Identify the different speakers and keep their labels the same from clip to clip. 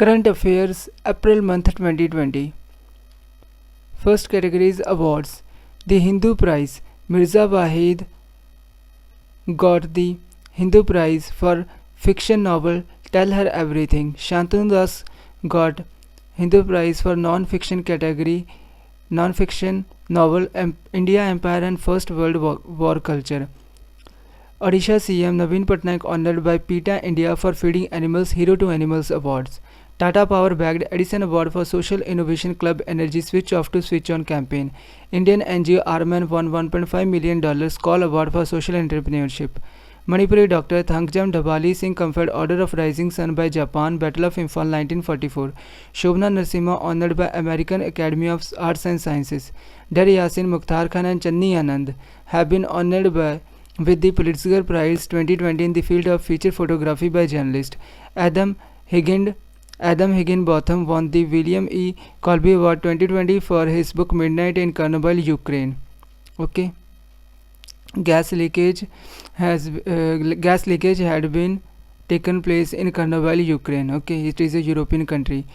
Speaker 1: Current Affairs April month 2020. First category is awards. The Hindu Prize. Mirza Wahid got the Hindu Prize for fiction novel Tell Her Everything. Shantanu Das got Hindu Prize for non-fiction category non-fiction novel India Empire and First World War Culture. Odisha CM Naveen Patnaik honored by PETA India for feeding animals Hero to Animals Awards. Tata Power bagged Edison Award for Social Innovation Club Energy Switch Off to Switch On campaign. Indian NGO Arman won $1.5 million Call Award for Social Entrepreneurship. Manipuri Dr. Thangjam Dabali Singh conferred Order of Rising Sun by Japan, Battle of Imphal 1944. Shobna Narasimha honored by American Academy of Arts and Sciences. Dar Yasin Mukhtar Khan and Channi Anand have been honored with the Pulitzer Prize 2020 in the field of feature photography by journalist. Adam Higginbotham won the William E. Colby Award 2020 for his book Midnight in Chernobyl, Ukraine. Okay. Gas leakage had been taken place in Chernobyl, Ukraine. Okay, it is a European country.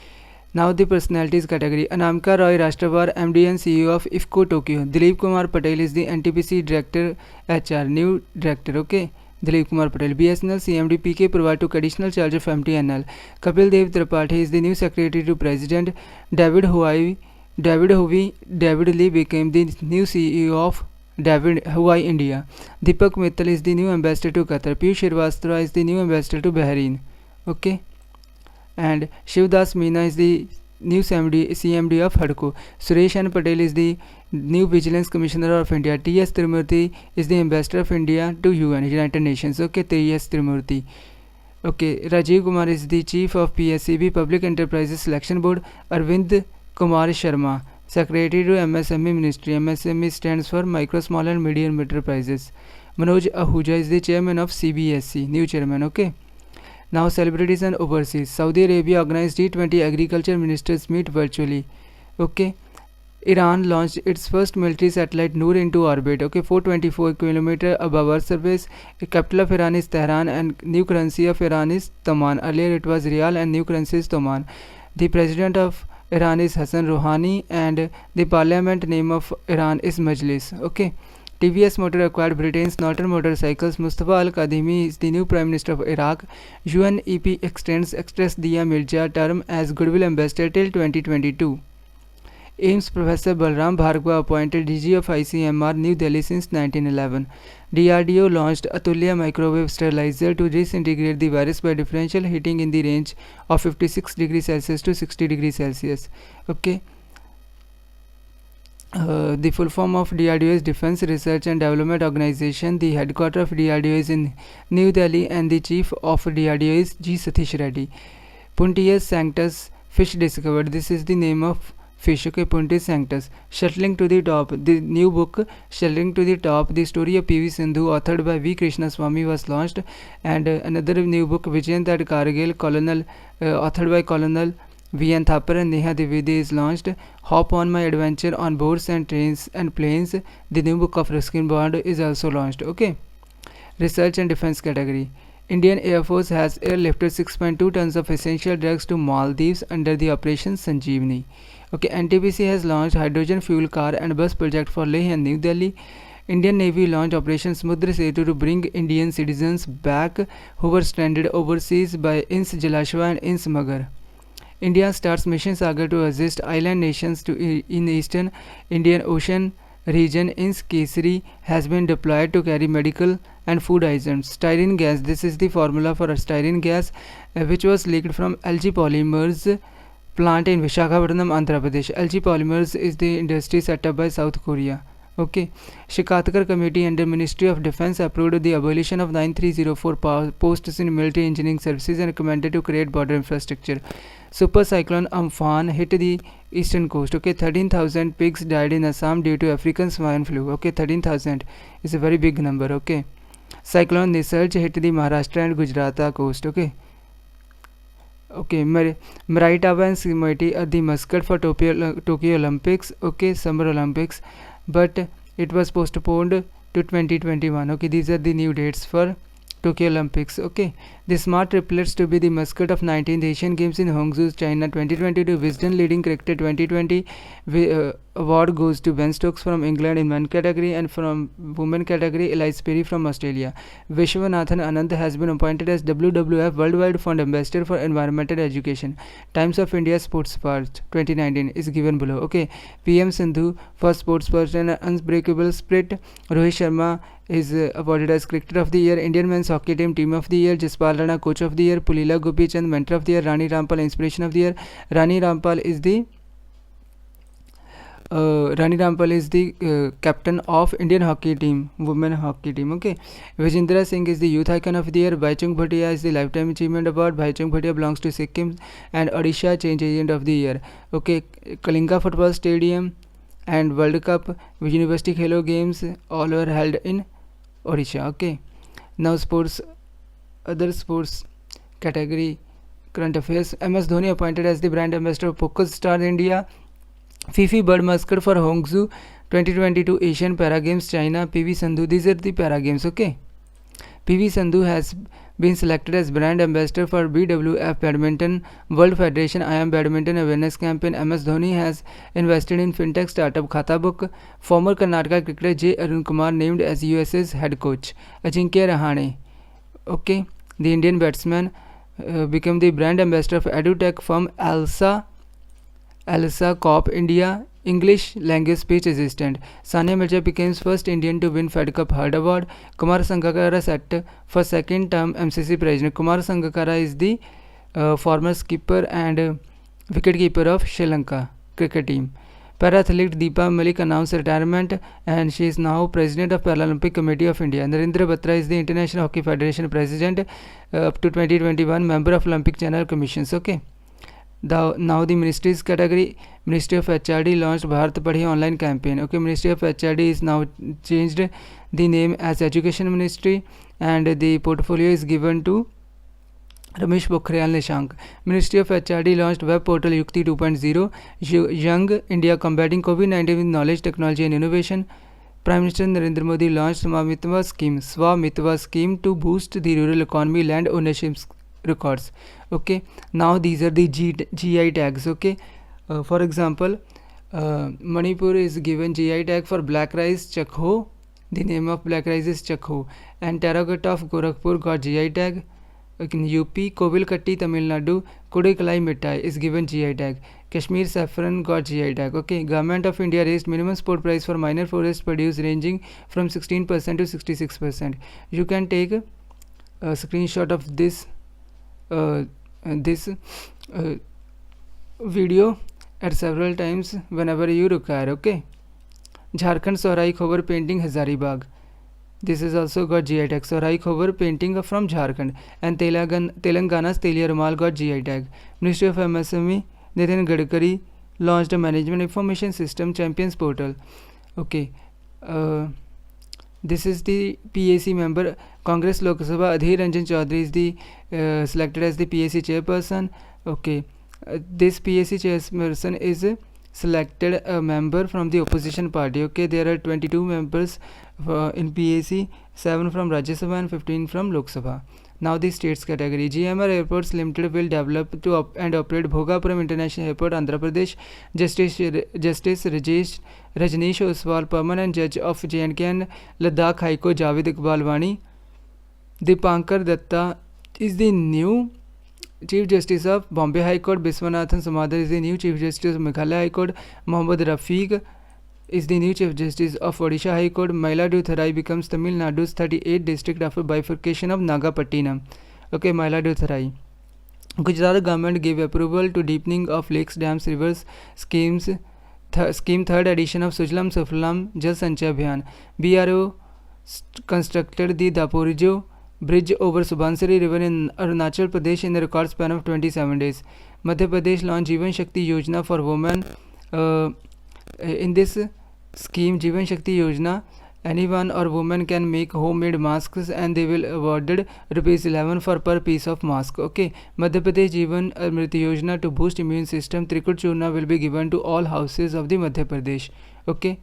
Speaker 1: Now the personalities category. Anamika Roy, Rashtravar, MD and CEO of IFCO Tokyo. Dilip Kumar Patel is the NTPC Director HR, new director. Okay. Dilip Kumar Patel. BSNL CMD PK Purva took additional charge of MTNL. Kapil Dev Tripathi is the new secretary to President. David Hovey Lee became the new CEO of Huawei India. Deepak Mittal is the new ambassador to Qatar. Piyush Srivastava is the new ambassador to Bahrain. Okay. And Shivdas Meena is the new CMD of HUDCO. Suresh N. Patel is the new Vigilance Commissioner of India. T.S. Trimurti is the ambassador of India to UN, United Nations. Okay, T.S. Trimurti. Okay, Rajiv Kumar is the chief of PSCB, Public Enterprises Selection Board. Arvind Kumar Sharma, secretary to MSME Ministry. MSME stands for Micro, Small and Medium Enterprises. Manoj Ahuja is the chairman of CBSC, new chairman. Okay. Now celebrities and overseas. Saudi Arabia organized G20 agriculture ministers meet virtually. Okay. Iran launched its first military satellite Noor into orbit. Okay, 424 km above Earth surface. The capital of Iran is Tehran and new currency of Iran is Taman. Earlier it was Rial and new currency is Taman. The president of Iran is Hassan Rouhani and the parliament name of Iran is Majlis. Okay. TVS Motor acquired Britain's Norton Motorcycles. Mustafa Al-Kadhimi is the new Prime Minister of Iraq. UNEP extends Express Diya Mirza term as Goodwill Ambassador till 2022. AIIMS Professor Balram Bhargava appointed DG of ICMR New Delhi since 1911. DRDO launched Atulya microwave sterilizer to disintegrate the virus by differential heating in the range of 56 degrees Celsius to 60 degrees Celsius. Okay. The full form of DRDO is Defense Research and Development Organization. The headquarters of DRDO is in New Delhi and the chief of DRDO is G. Satish Reddy. Puntius Sanctus fish discovered. This is the name of fish. Okay, Puntius Sanctus. Shuttling to the Top. The new book Shuttling to the Top, the story of P.V. Sindhu, authored by V. Krishnaswamy, was launched. And another new book Vijayant at Kargil, authored by Colonel V.N. Thapar and Neha Dwivedi, is launched. Hop on My Adventure on Boards and Trains and Planes, the new book of Ruskin Bond, is also launched. Okay. Research and Defense category. Indian Air Force has airlifted 6.2 tons of essential drugs to Maldives under the Operation Sanjeevani. Okay, NTPC has launched hydrogen fuel car and bus project for Leh and New Delhi. Indian Navy launched Operation Samudra Setu to bring Indian citizens back who were stranded overseas by Ins Jalashwa and Ins Magar. India starts Mission Sagar to assist island nations in Eastern Indian Ocean region. Ins Kesari has been deployed to carry medical and food items. Styrene gas, this is the formula for styrene gas which was leaked from LG Polymers plant in Visakhapatnam, Andhra Pradesh. LG Polymers is the industry set up by South Korea. Okay. Shikatkar Committee under Ministry of Defense approved the abolition of 9304 posts in military engineering services and recommended to create border infrastructure. Super cyclone Amphan hit the eastern coast. Okay, 13,000 pigs died in Assam due to African swine flu. Okay, 13,000 is a very big number. Okay. Cyclone Nisarg hit the Maharashtra and Gujarat coast. Okay. Okay, Maritava and Simiti are the mascot for Tokyo Olympics. Okay, Summer Olympics, but it was postponed to 2021. Okay, these are the new dates for Tokyo Olympics. Okay, the smart triplets to be the mascot of 19th Asian Games in Hangzhou, China 2022. Wisden leading cricketer 2020 award goes to Ben Stokes from England in men category, and from women category Elise Perry from Australia. Vishwanathan Anand has been appointed as WWF Worldwide Fund Ambassador for Environmental Education. Times of India Sports Part 2019 is given below. Okay, PM Sindhu for sports person unbreakable spirit. Rohit Sharma is awarded as Cricketer of the Year. Indian Men's Hockey Team of the Year. Jaspal Rana Coach of the Year. Pulila Gopichand Mentor of the Year. Rani Rampal Inspiration of the Year. Rani Rampal is the captain of Indian hockey team, women hockey team. Okay, Vijendra Singh is the youth icon of the year. Bhaichung Bhatia is the lifetime achievement award. Bhaichung Bhatia belongs to Sikkim, and Odisha change agent of the year. Okay, Kalinga Football Stadium and World Cup, University Khelo Games, all were held in Odisha. Okay, now other sports category, current affairs. MS Dhoni appointed as the brand ambassador of Poker Stars India. Fifi bird mascot for Hangzhou 2022 Asian Para Games, China. PV Sandhu, these are the Para Games. Okay, PV Sandhu has been selected as brand ambassador for BWF Badminton World Federation IAM Badminton Awareness Campaign. MS Dhoni has invested in fintech startup Khatabook. Former Karnataka cricketer J. Arun Kumar named as USA's head coach. Ajinkya Rahane, okay, the Indian batsman, became the brand ambassador of EduTech firm Alsa Corp India, English language speech assistant. Sania Mirza becomes first Indian to win Fed Cup Herd Award. Kumar Sangakkara set for second term MCC president. Kumar Sangakkara is the former skipper and wicketkeeper of Sri Lanka cricket team. Para-athlete Deepa Malik announced retirement, and she is now president of Paralympic Committee of India. Narendra Batra is the International Hockey Federation president up to 2021, member of Olympic Channel Commissions. Okay. Now the ministries category. Ministry of HRD launched Bharat Padhiye online campaign. Okay, Ministry of HRD is now changed the name as Education Ministry, and the portfolio is given to Ramesh Pokhriyal Nishank. Ministry of HRD launched web portal Yukti 2.0, Young India combating COVID-19 with knowledge, technology and innovation. Prime Minister Narendra Modi launched Swamitva scheme to boost the rural economy, land ownership records. Okay, now these are the GI tags. Okay, for example, Manipur is given GI tag for black rice Chakho. The name of black rice is Chakho. And Terracotta of Gorakhpur got GI tag. In UP, Kovilkatti, Tamil Nadu, Kodekalai Mithai is given GI tag. Kashmir saffron got GI tag. Okay, Government of India raised minimum support price for minor forest produce ranging from 16% to 66%. You can take a screenshot of this video at several times whenever you require. Okay, Jharkhand Sohrai Khobar painting Hazaribagh. This is also got GI tag. Sohrai Khobar painting from Jharkhand. And Telangana's Telia Rumal got GI tag. Ministry of MSME Nitin Gadkari launched a management information system champions portal. Okay, this is the PAC member. Congress Lok Sabha Adhir Ranjan Chaudhary is the selected as the PAC chairperson. Okay, this PAC chairperson is selected a member from the opposition party. Okay, there are 22 members in PAC, 7 from Rajya Sabha and 15 from Lok Sabha. Now the states category. GMR Airports Limited will develop and operate Bhogapuram International Airport, Andhra Pradesh. Justice Rajneesh Oswal, permanent judge of J&K and Ladakh High Court Javed Iqbal Wani. Dipankar Datta is the new Chief Justice of Bombay High Court. Biswanathan Samadar is the new Chief Justice of Meghalaya High Court. Mohammad Rafiq is the new Chief Justice of Odisha High Court. Mailaduthurai becomes Tamil Nadu's 38th district after bifurcation of Nagapattinam. Okay, Mailaduthurai. Gujarat government gave approval to deepening of lakes, dams, rivers scheme third edition of Sujlam Suflam Jal Sanchay Abhiyan. BRO constructed the Daporijo bridge over Subansiri river in Arunachal Pradesh in a record span of 27 days. Madhya Pradesh launched Jeevan Shakti Yojana for women. In this scheme, Jeevan Shakti Yojana, anyone or woman can make homemade masks and they will awarded ₹11 for per piece of mask. Okay, Madhya Pradesh Jeevan Amrit Yojana to boost immune system. Trikut Churna will be given to all houses of the Madhya Pradesh. Okay,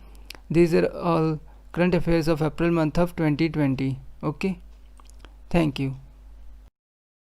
Speaker 1: these are all current affairs of April month of 2020. Okay. Thank you.